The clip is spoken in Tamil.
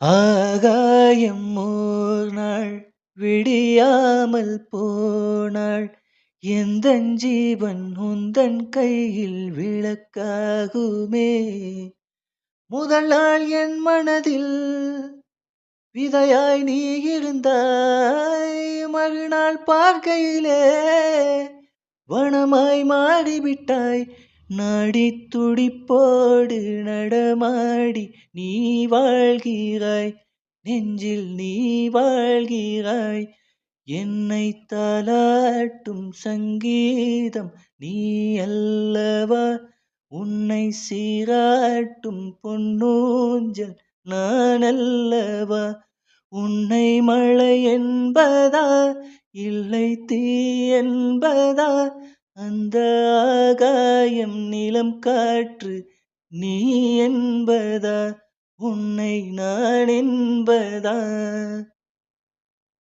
ஆகாயம் ஓர் நாள் விடியாமல் போனாள். எந்தன் ஜீவன் உந்தன் கையில் விளக்காகுமே. முதல் நாள் என் மனதில் விதையாய் நீ இருந்தாய். மறுநாள் பார்க்கையிலே வனமாய் மாறிவிட்டாய். நாடித் துடிப்போடு நடமாடி நீ வாழ்கிறாய். நெஞ்சில் நீ வாழ்கிறாய். என்னை தாலாட்டும் சங்கீதம் நீ அல்லவா. உன்னை சீராட்டும் பொன்னூஞ்சல் நான் அல்லவா. உன்னை மழை என்பதா இல்லை தீ என்பதா. அந்த ஆகாயம் நிலம் காற்று நீ என்பதா. உன்னை நான் என்பதா.